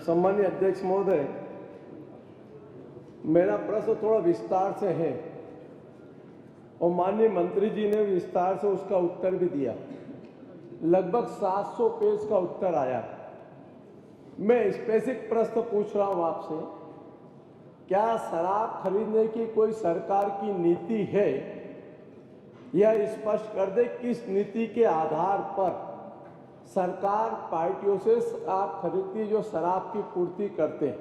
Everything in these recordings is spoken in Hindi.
सम्मानीय अध्यक्ष महोदय, मेरा प्रश्न थोड़ा विस्तार से है और माननीय मंत्री जी ने विस्तार से उसका उत्तर भी दिया। लगभग 700 पेज का उत्तर आया। मैं स्पेसिफिक प्रश्न पूछ रहा हूं आपसे, क्या शराब खरीदने की कोई सरकार की नीति है? यह स्पष्ट कर दे किस नीति के आधार पर सरकार पार्टियों से शराब खरीदती है जो शराब की पूर्ति करते हैं।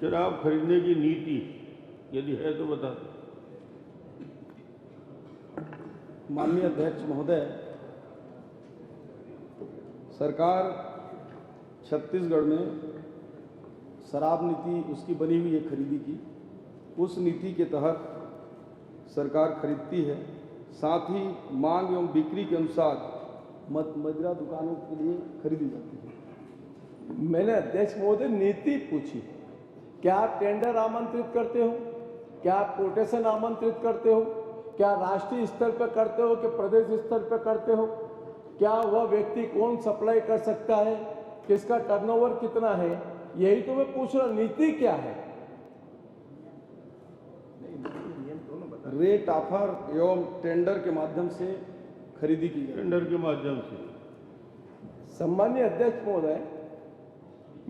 शराब खरीदने की नीति यदि है तो बता दो। माननीय अध्यक्ष महोदय, सरकार छत्तीसगढ़ में शराब नीति उसकी बनी हुई है खरीदी की। उस नीति के तहत सरकार खरीदती है, साथ ही मांग एवं बिक्री के अनुसार मदिरा दुकानों के लिए खरीदी जाती है। मैंने अध्यक्ष महोदय नीति पूछी, क्या आप टेंडर आमंत्रित करते हो? क्या आप कोटेशन आमंत्रित करते हो? क्या राष्ट्रीय स्तर पर करते हो कि प्रदेश स्तर पर करते हो? क्या वह व्यक्ति कौन सप्लाई कर सकता है? किसका टर्नओवर कितना है? यही तो मैं पूछ रहा हूं, नीति क्या है? रेट ऑफर एवं टेंडर के माध्यम से खरीदी की जाए। टेंडर के माध्यम से। सम्मानीय अध्यक्ष महोदय,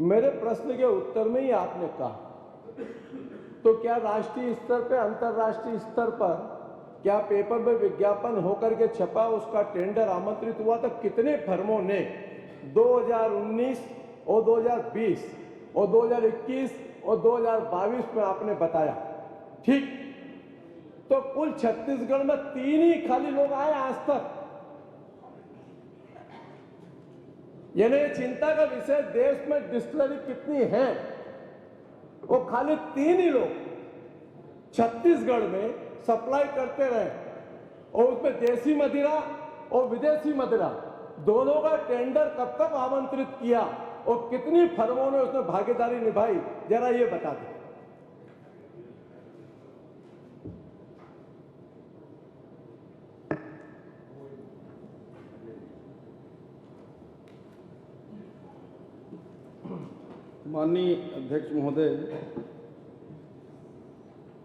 मेरे प्रश्न के उत्तर में ही आपने कहा, तो क्या राष्ट्रीय स्तर पर, अंतर्राष्ट्रीय स्तर पर क्या पेपर में विज्ञापन होकर के छपा, उसका टेंडर आमंत्रित हुआ? तो कितने फर्मों ने 2019 और 2020 और 2021 और 2022 में आपने बताया, ठीक? तो कुल छत्तीसगढ़ में 3 ही खाली लोग आए आज तक। यानी चिंता का विषय देश में डिस्टिलरी कितनी है, वो खाली 3 ही लोग छत्तीसगढ़ में सप्लाई करते रहे, और उसमें देसी मदिरा और विदेशी मदिरा दोनों का टेंडर कब तक आमंत्रित किया और कितनी फर्मों ने उसमें भागीदारी निभाई, जरा ये बता दें। माननीय अध्यक्ष महोदय,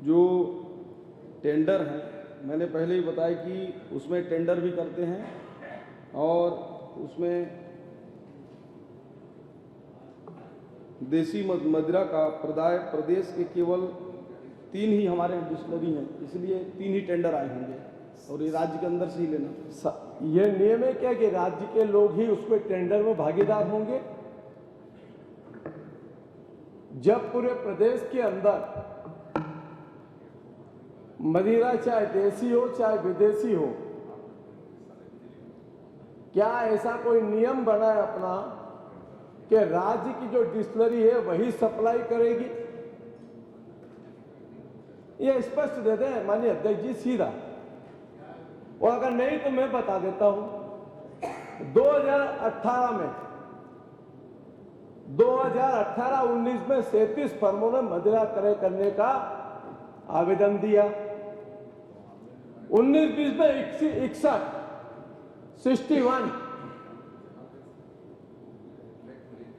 जो टेंडर है, मैंने पहले ही बताया कि उसमें टेंडर भी करते हैं और उसमें देसी मदिरा का प्रदेश के केवल 3 ही हमारे डिस्टिलरी हैं, इसलिए 3 ही टेंडर आए होंगे और ये राज्य के अंदर से ही लेना। ये नियम है क्या कि राज्य के लोग ही उसमें टेंडर में भागीदार होंगे? जब पूरे प्रदेश के अंदर मदिरा चाहे देसी हो चाहे विदेशी हो, क्या ऐसा कोई नियम बना है अपना कि राज्य की जो डिस्टिलरी है वही सप्लाई करेगी? ये स्पष्ट दे दें माननीय अध्यक्ष जी सीधा, और अगर नहीं तो मैं बता देता हूं। 2018 में 2018-19 में 37 फर्मों ने मदिरा क्रय करने का आवेदन दिया। 19-20 में 61, 61,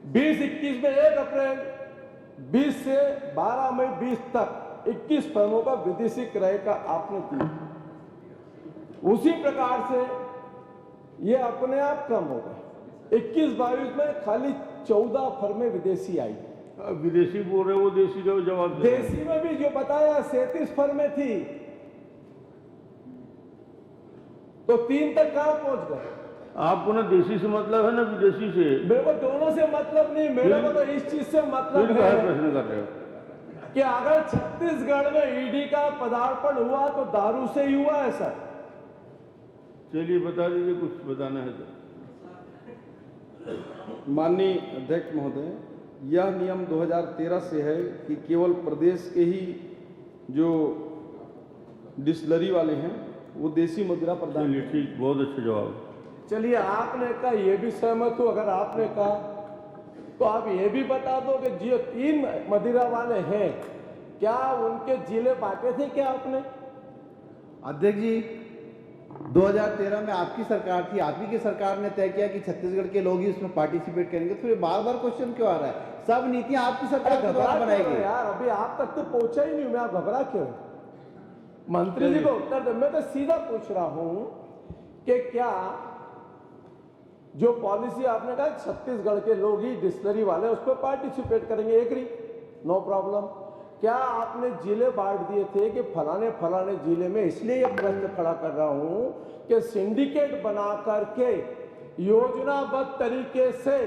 20-21 में 1 अप्रैल 20 से 12 मई 20 तक 21 फर्मों का विदेशी क्रय का आपने दिया। उसी प्रकार से ये अपने आप कम हो गए। 21-22 में खाली 14 फर्में विदेशी आई। विदेशी बोल रहे, वो देशी का जवाब दे। देशी में भी जो बताया 37 फर्में थी, तो 3 तक कहां पहुंच गए? आपको ना देशी से मतलब है ना विदेशी से? मेरे को दोनों से मतलब नहीं, मेरे को तो इस चीज से मतलब है प्रश्न कर रहे हो कि अगर छत्तीसगढ़ में ईडी का पदार्पण हुआ तो दारू से ही हुआ है सर। चलिए बता दीजिए, कुछ बताना है तो। माननीय अध्यक्ष महोदय, यह नियम 2013 से है कि केवल प्रदेश के ही जो डिस्टिलरी वाले हैं वो देसी मदिरा प्रदान। चलिए ठीक, बहुत अच्छा जवाब। चलिए, आपने कहा ये भी सहमत हो। अगर आपने कहा तो आप ये भी बता दो कि जो 3 मदिरा वाले हैं, क्या उनके जिले बांटे थे क्या आपने? अध्यक्ष जी, 2013 में आपकी सरकार थी, आप ही की सरकार ने तय किया कि छत्तीसगढ़ के लोग ही उसमें पार्टिसिपेट करेंगे, तो ये बार बार क्वेश्चन क्यों आ रहा है? सब नीतियां आपकी सरकार के द्वारा बनाई क्यों गई। यार, अभी आप तक तो पहुंचा ही नहीं हूं मैं, आप घबरा क्यों? मंत्री जी को उत्तर दे। मैं तो सीधा पूछ रहा हूं कि क्या जो पॉलिसी आपने कहा छत्तीसगढ़ के लोग ही डिस्टिलरी वाले उस पर पार्टिसिपेट करेंगे, एग्री, नो प्रॉब्लम। क्या आपने जिले बांट दिए थे कि फलाने फलाने जिले में? इसलिए ये प्रश्न खड़ा कर रहा हूं कि सिंडिकेट बना करके योजनाबद्ध तरीके से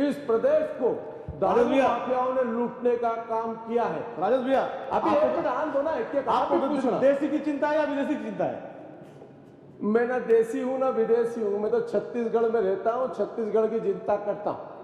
इस प्रदेश को दारू माफियाओं ने लूटने का काम किया है। राजेश भैया, अभी एक ध्यान दो ना, एक आपको पूछ रहा। देशी की चिंता है या विदेशी की चिंता है? मैं ना देसी हूं ना विदेशी हूं, मैं तो छत्तीसगढ़ में रहता हूं, छत्तीसगढ़ की चिंता करता हूं।